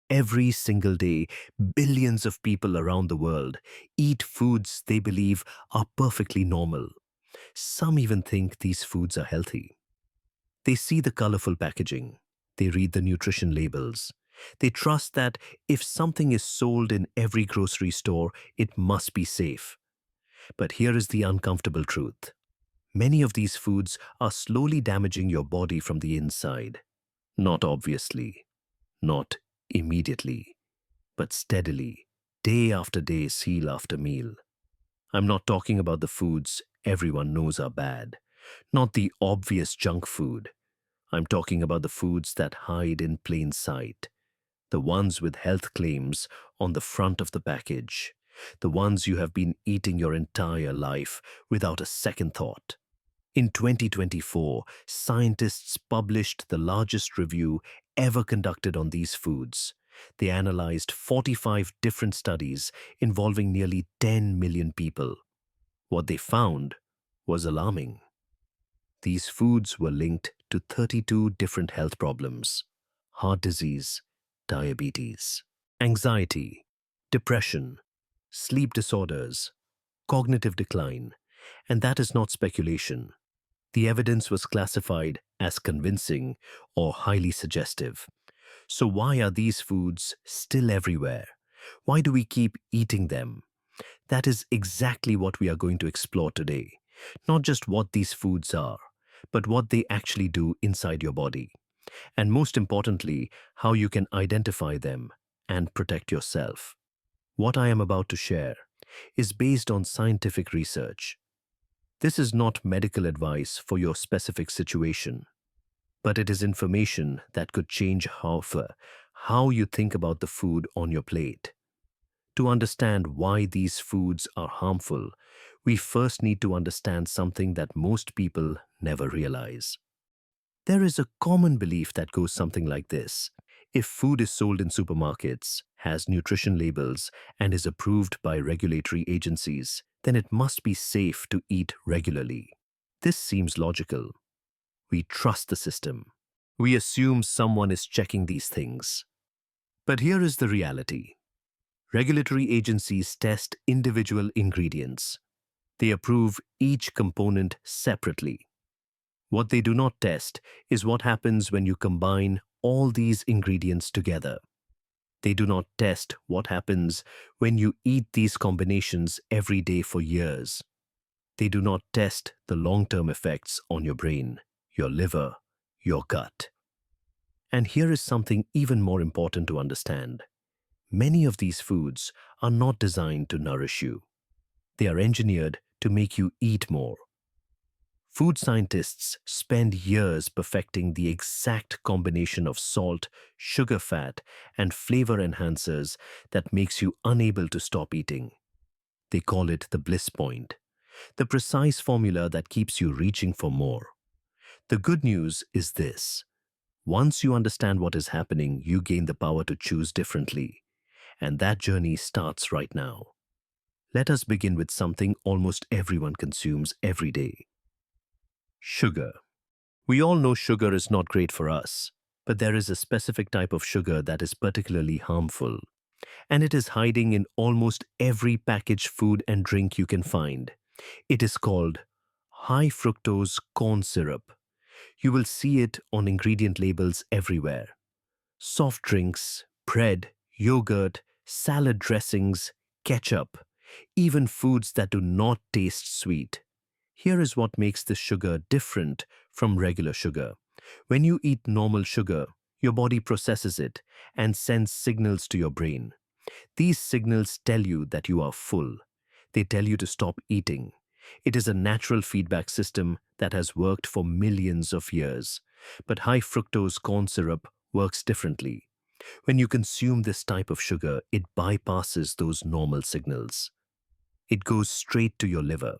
Every single day, billions of people around the world eat foods they believe are perfectly normal. Some even think these foods are healthy. They see the colorful packaging. They read the nutrition labels. They trust that if something is sold in every grocery store, it must be safe. But here is the uncomfortable truth. Many of these foods are slowly damaging your body from the inside. Not obviously, not immediately, but steadily, day after day, meal after meal. I'm not talking about the foods everyone knows are bad, not the obvious junk food. I'm talking about the foods that hide in plain sight, the ones with health claims on the front of the package, the ones you have been eating your entire life without a second thought. In 2024, scientists published the largest review ever conducted on these foods. They analyzed 45 different studies involving nearly 10 million people. What they found was alarming. These foods were linked to 32 different health problems: heart disease, diabetes, anxiety, depression, sleep disorders, cognitive decline. And that is not speculation. The evidence was classified as convincing or highly suggestive. So why are these foods still everywhere? Why do we keep eating them? That is exactly what we are going to explore today. Not just what these foods are, but what they actually do inside your body. And most importantly, how you can identify them and protect yourself. What I am about to share is based on scientific research. This is not medical advice for your specific situation, but it is information that could change how you think about the food on your plate. To understand why these foods are harmful, we first need to understand something that most people never realize. There is a common belief that goes something like this: if food is sold in supermarkets, has nutrition labels, and is approved by regulatory agencies, then it must be safe to eat regularly. This seems logical. We trust the system. We assume someone is checking these things. But here is the reality. Regulatory agencies test individual ingredients. They approve each component separately. What they do not test is what happens when you combine all these ingredients together. They do not test what happens when you eat these combinations every day for years. They do not test the long-term effects on your brain, your liver, your gut. And here is something even more important to understand. Many of these foods are not designed to nourish you. They are engineered to make you eat more. Food scientists spend years perfecting the exact combination of salt, sugar, fat, and flavor enhancers that makes you unable to stop eating. They call it the bliss point, the precise formula that keeps you reaching for more. The good news is this: once you understand what is happening, you gain the power to choose differently. And that journey starts right now. Let us begin with something almost everyone consumes every day: sugar. We all know sugar is not great for us, but there is a specific type of sugar that is particularly harmful, and it is hiding in almost every packaged food and drink you can find. It is called high fructose corn syrup. You will see it on ingredient labels everywhere. Soft drinks, bread, yogurt, salad dressings, ketchup, even foods that do not taste sweet. Here is what makes this sugar different from regular sugar. When you eat normal sugar, your body processes it and sends signals to your brain. These signals tell you that you are full. They tell you to stop eating. It is a natural feedback system that has worked for millions of years. But high fructose corn syrup works differently. When you consume this type of sugar, it bypasses those normal signals. It goes straight to your liver.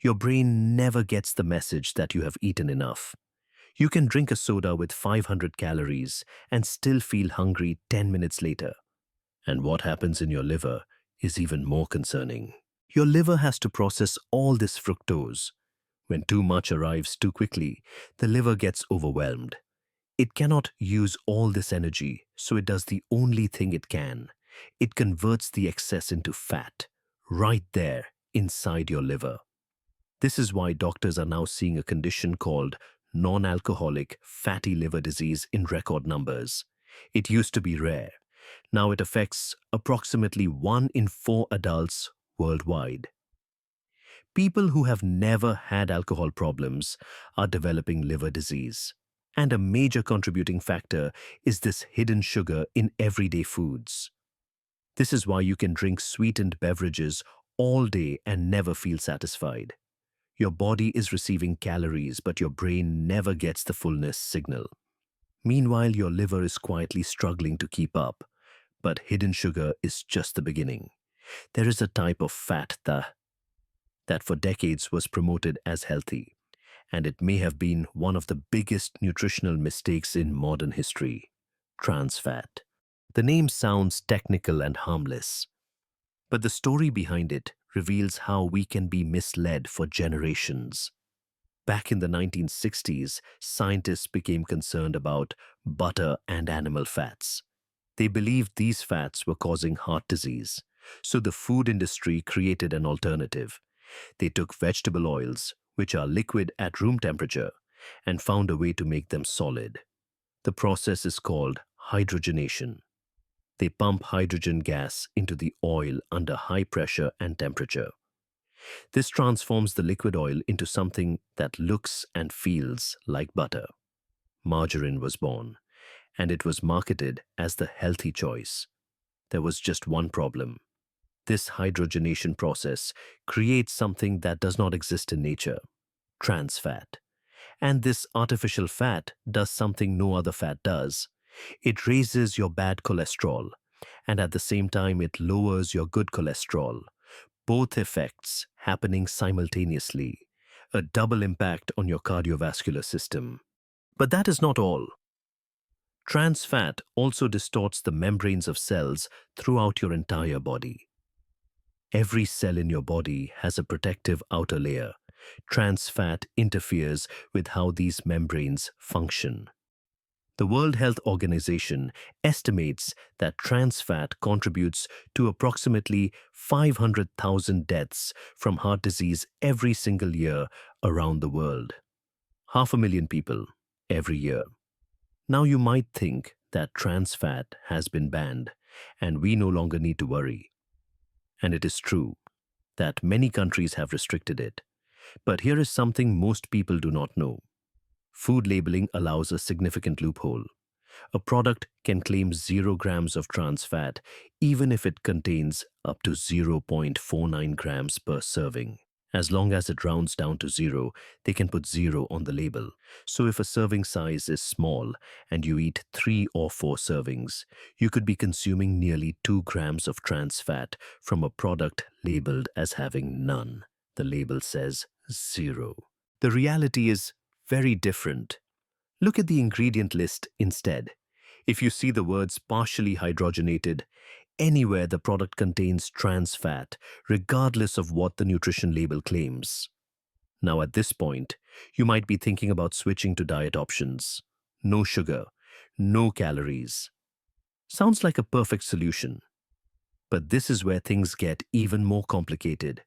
Your brain never gets the message that you have eaten enough. You can drink a soda with 500 calories and still feel hungry 10 minutes later. And what happens in your liver is even more concerning. Your liver has to process all this fructose. When too much arrives too quickly, the liver gets overwhelmed. It cannot use all this energy, so it does the only thing it can. It converts the excess into fat, right there inside your liver. This is why doctors are now seeing a condition called non-alcoholic fatty liver disease in record numbers. It used to be rare. Now it affects approximately 1 in 4 adults worldwide. People who have never had alcohol problems are developing liver disease. And a major contributing factor is this hidden sugar in everyday foods. This is why you can drink sweetened beverages all day and never feel satisfied. Your body is receiving calories, but your brain never gets the fullness signal. Meanwhile, your liver is quietly struggling to keep up. But hidden sugar is just the beginning. There is a type of fat that for decades was promoted as healthy, and it may have been one of the biggest nutritional mistakes in modern history: trans fat. The name sounds technical and harmless, but the story behind it reveals how we can be misled for generations. Back in the 1960s, scientists became concerned about butter and animal fats. They believed these fats were causing heart disease, so the food industry created an alternative. They took vegetable oils, which are liquid at room temperature, and found a way to make them solid. The process is called hydrogenation. They pump hydrogen gas into the oil under high pressure and temperature. This transforms the liquid oil into something that looks and feels like butter. Margarine was born, and it was marketed as the healthy choice. There was just one problem. This hydrogenation process creates something that does not exist in nature: trans fat. And this artificial fat does something no other fat does. It raises your bad cholesterol, and at the same time it lowers your good cholesterol. Both effects happening simultaneously, a double impact on your cardiovascular system. But that is not all. Trans fat also distorts the membranes of cells throughout your entire body. Every cell in your body has a protective outer layer. Trans fat interferes with how these membranes function. The World Health Organization estimates that trans fat contributes to approximately 500,000 deaths from heart disease every single year around the world. 500,000 people every year. Now you might think that trans fat has been banned and we no longer need to worry. And it is true that many countries have restricted it. But here is something most people do not know. Food labeling allows a significant loophole. A product can claim 0 grams of trans fat even if it contains up to 0.49 grams per serving. As long as it rounds down to 0, they can put 0 on the label. So if a serving size is small and you eat 3 or 4 servings, you could be consuming nearly 2 grams of trans fat from a product labeled as having none. The label says 0. The reality is very different. Look at the ingredient list instead. If you see the words partially hydrogenated, anywhere the product contains trans fat, regardless of what the nutrition label claims. Now at this point, you might be thinking about switching to diet options. No sugar, no calories. Sounds like a perfect solution. But this is where things get even more complicated.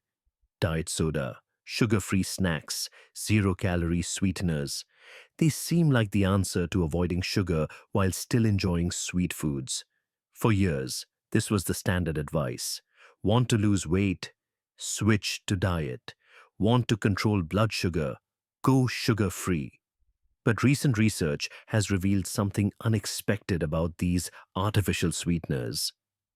Diet soda, sugar-free snacks, zero-calorie sweeteners. They seem like the answer to avoiding sugar while still enjoying sweet foods. For years, this was the standard advice. Want to lose weight? Switch to diet. Want to control blood sugar? Go sugar-free. But recent research has revealed something unexpected about these artificial sweeteners.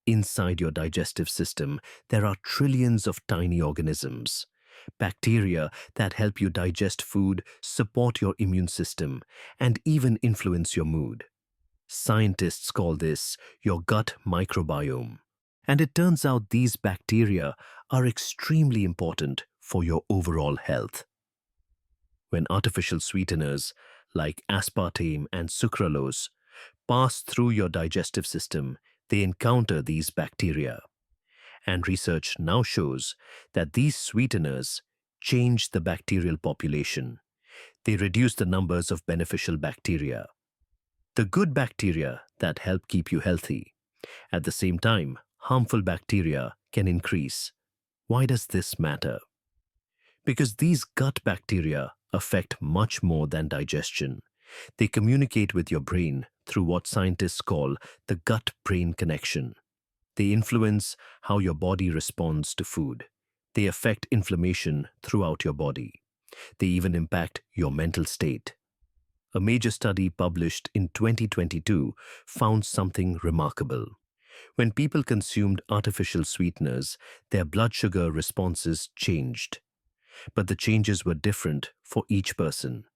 Inside your digestive system, there are trillions of tiny organisms. Bacteria that help you digest food, support your immune system, and even influence your mood. Scientists call this your gut microbiome. And it turns out these bacteria are extremely important for your overall health. When artificial sweeteners like aspartame and sucralose pass through your digestive system, they encounter these bacteria. And research now shows that these sweeteners change the bacterial population. They reduce the numbers of beneficial bacteria. The good bacteria that help keep you healthy. At the same time, harmful bacteria can increase. Why does this matter? Because these gut bacteria affect much more than digestion. They communicate with your brain through what scientists call the gut-brain connection. They influence how your body responds to food. They affect inflammation throughout your body. They even impact your mental state. A major study published in 2022 found something remarkable. When people consumed artificial sweeteners, their blood sugar responses changed. But the changes were different for each person,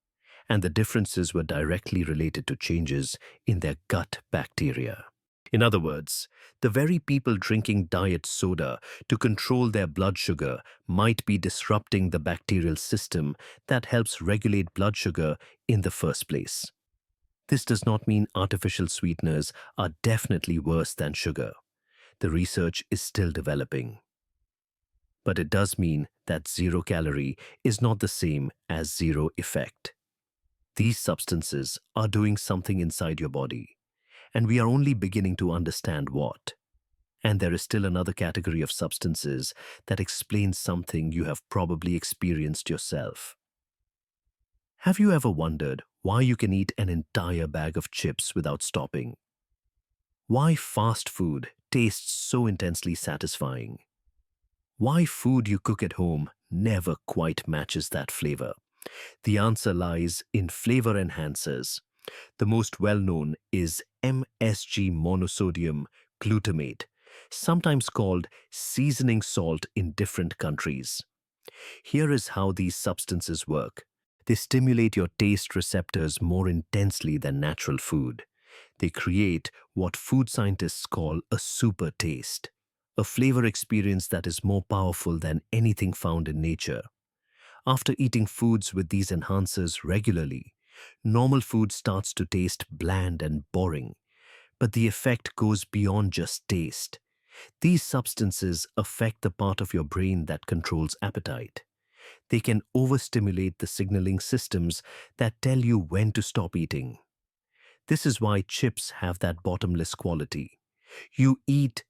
and the differences were directly related to changes in their gut bacteria. In other words, the very people drinking diet soda to control their blood sugar might be disrupting the bacterial system that helps regulate blood sugar in the first place. This does not mean artificial sweeteners are definitely worse than sugar. The research is still developing. But it does mean that zero calorie is not the same as zero effect. These substances are doing something inside your body, and we are only beginning to understand what. And there is still another category of substances that explains something you have probably experienced yourself. Have you ever wondered why you can eat an entire bag of chips without stopping? Why fast food tastes so intensely satisfying? Why food you cook at home never quite matches that flavor? The answer lies in flavor enhancers. The most well-known is MSG monosodium glutamate, sometimes called seasoning salt in different countries. Here is how these substances work. They stimulate your taste receptors more intensely than natural food. They create what food scientists call a super taste, a flavor experience that is more powerful than anything found in nature. After eating foods with these enhancers regularly, normal food starts to taste bland and boring. But the effect goes beyond just taste. These substances affect the part of your brain that controls appetite. They can overstimulate the signaling systems that tell you when to stop eating. This is why chips have that bottomless quality. You eat,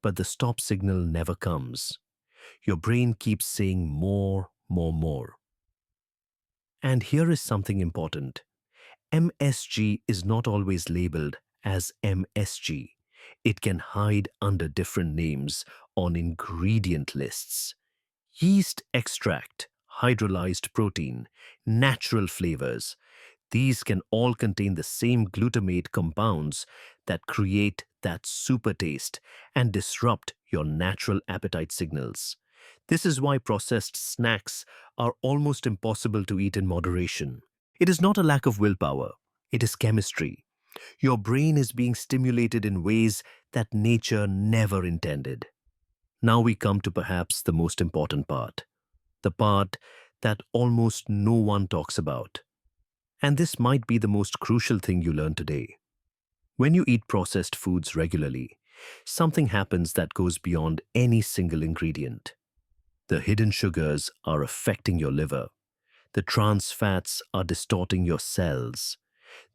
but the stop signal never comes. Your brain keeps saying more, more, more. And here is something important. MSG is not always labeled as MSG. It can hide under different names on ingredient lists. Yeast extract, hydrolyzed protein, natural flavors. These can all contain the same glutamate compounds that create that super taste and disrupt your natural appetite signals. This is why processed snacks are almost impossible to eat in moderation. It is not a lack of willpower, it is chemistry. Your brain is being stimulated in ways that nature never intended. Now we come to perhaps the most important part, the part that almost no one talks about. And this might be the most crucial thing you learn today. When you eat processed foods regularly, something happens that goes beyond any single ingredient. The hidden sugars are affecting your liver. The trans fats are distorting your cells.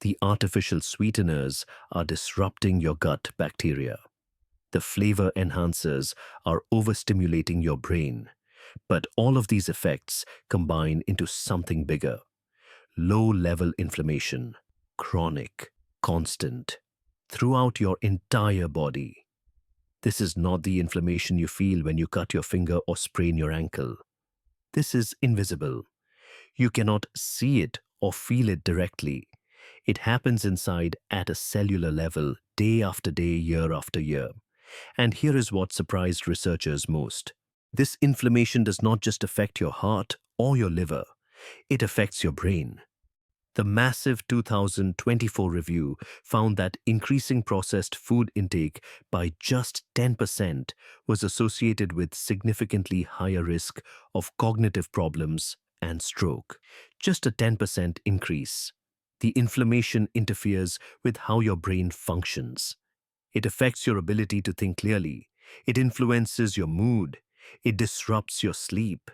The artificial sweeteners are disrupting your gut bacteria. The flavor enhancers are overstimulating your brain. But all of these effects combine into something bigger. Low-level inflammation, chronic, constant, throughout your entire body. This is not the inflammation you feel when you cut your finger or sprain your ankle. This is invisible. You cannot see it or feel it directly. It happens inside at a cellular level, day after day, year after year. And here is what surprised researchers most. This inflammation does not just affect your heart or your liver, it affects your brain. The massive 2024 review found that increasing processed food intake by just 10% was associated with significantly higher risk of cognitive problems and stroke. Just a 10% increase. The inflammation interferes with how your brain functions. It affects your ability to think clearly. It influences your mood. It disrupts your sleep.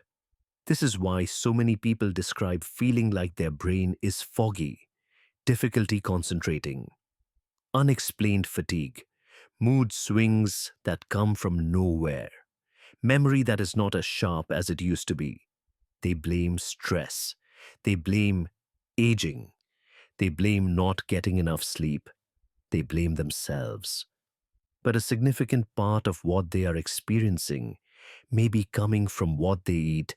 This is why so many people describe feeling like their brain is foggy, difficulty concentrating, unexplained fatigue, mood swings that come from nowhere, memory that is not as sharp as it used to be. They blame stress. They blame aging. They blame not getting enough sleep. They blame themselves. But a significant part of what they are experiencing may be coming from what they eat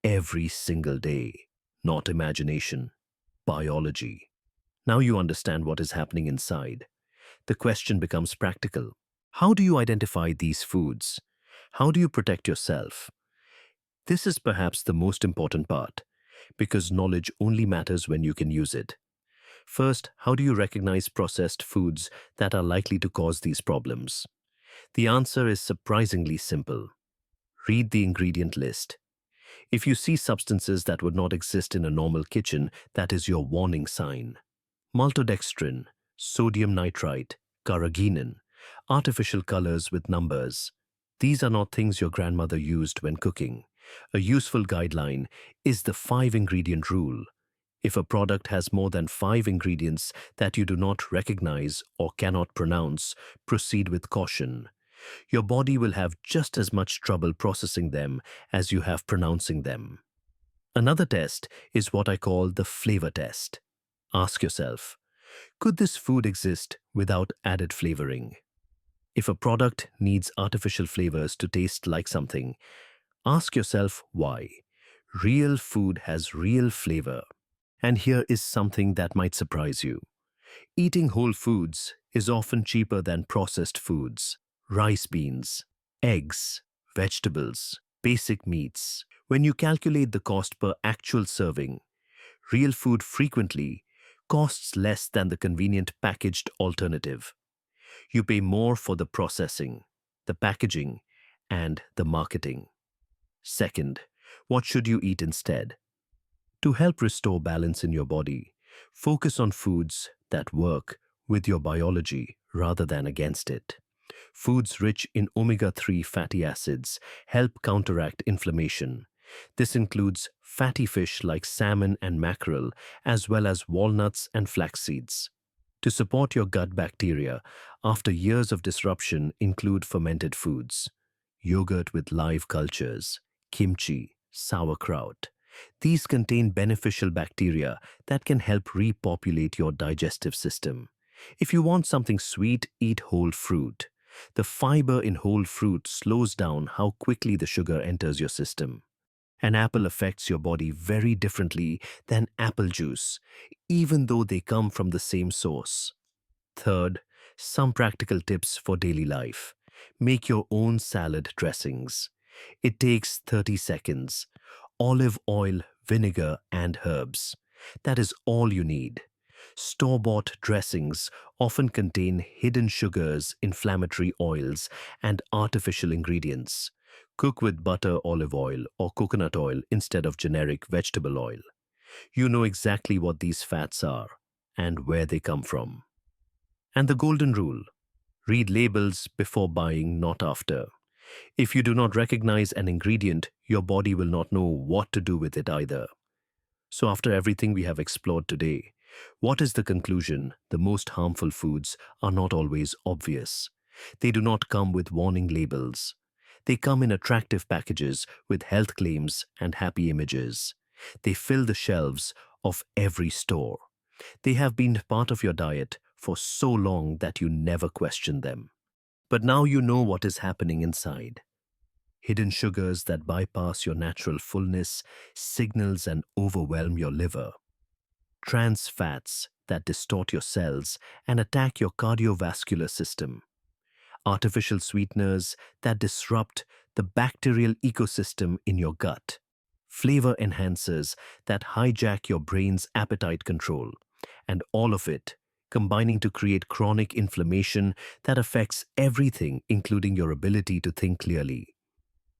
every single day, not imagination, biology. Now you understand what is happening inside. The question becomes practical. How do you identify these foods? How do you protect yourself? This is perhaps the most important part, because knowledge only matters when you can use it. First, how do you recognize processed foods that are likely to cause these problems? The answer is surprisingly simple. Read the ingredient list. If you see substances that would not exist in a normal kitchen, that is your warning sign. Maltodextrin, sodium nitrite, carrageenan, artificial colors with numbers. These are not things your grandmother used when cooking. A useful guideline is the 5-ingredient rule. If a product has more than 5 ingredients that you do not recognize or cannot pronounce, proceed with caution. Your body will have just as much trouble processing them as you have pronouncing them. Another test is what I call the flavor test. Ask yourself, could this food exist without added flavoring? If a product needs artificial flavors to taste like something, ask yourself why. Real food has real flavor. And here is something that might surprise you. Eating whole foods is often cheaper than processed foods. Rice beans, eggs, vegetables, basic meats. When you calculate the cost per actual serving, real food frequently costs less than the convenient packaged alternative. You pay more for the processing, the packaging, and the marketing. Second, what should you eat instead? To help restore balance in your body, focus on foods that work with your biology rather than against it. Foods rich in omega-3 fatty acids help counteract inflammation. This includes fatty fish like salmon and mackerel, as well as walnuts and flax seeds. To support your gut bacteria, after years of disruption include fermented foods, yogurt with live cultures, kimchi, sauerkraut. These contain beneficial bacteria that can help repopulate your digestive system. If you want something sweet, eat whole fruit. The fiber in whole fruit slows down how quickly the sugar enters your system. An apple affects your body very differently than apple juice, even though they come from the same source. Third, some practical tips for daily life. Make your own salad dressings. It takes 30 seconds. Olive oil, vinegar, and herbs. That is all you need. Store-bought dressings often contain hidden sugars, inflammatory oils, and artificial ingredients. Cook with butter, olive oil, or coconut oil instead of generic vegetable oil. You know exactly what these fats are and where they come from. And the golden rule: read labels before buying, not after. If you do not recognize an ingredient, your body will not know what to do with it either. So after everything we have explored today, what is the conclusion? The most harmful foods are not always obvious. They do not come with warning labels. They come in attractive packages with health claims and happy images. They fill the shelves of every store. They have been part of your diet for so long that you never question them. But now you know what is happening inside. Hidden sugars that bypass your natural fullness, signals and overwhelm your liver. Trans fats that distort your cells and attack your cardiovascular system. Artificial sweeteners that disrupt the bacterial ecosystem in your gut. Flavor enhancers that hijack your brain's appetite control. And all of it combining to create chronic inflammation that affects everything, including your ability to think clearly.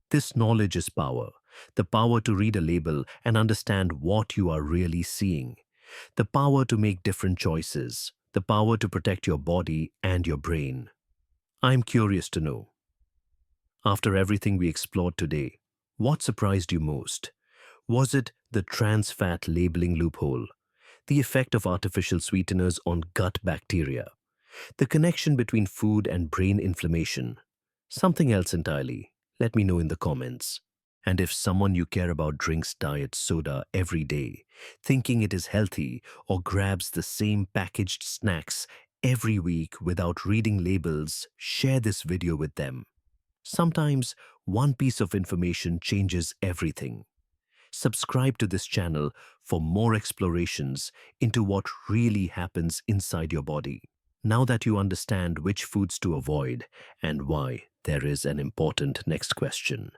This knowledge is power, the power to read a label and understand what you are really seeing, the power to make different choices, the power to protect your body and your brain. I'm curious to know, after everything we explored today, what surprised you most? Was it the trans fat labeling loophole, the effect of artificial sweeteners on gut bacteria, the connection between food and brain inflammation, something else entirely. Let me know in the comments. And if someone you care about drinks diet soda every day, thinking it is healthy, or grabs the same packaged snacks every week without reading labels, share this video with them. Sometimes one piece of information changes everything. Subscribe to this channel for more explorations into what really happens inside your body. Now that you understand which foods to avoid and why, there is an important next question.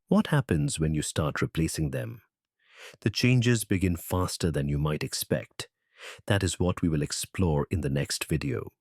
What happens when you start replacing them? The changes begin faster than you might expect. That is what we will explore in the next video.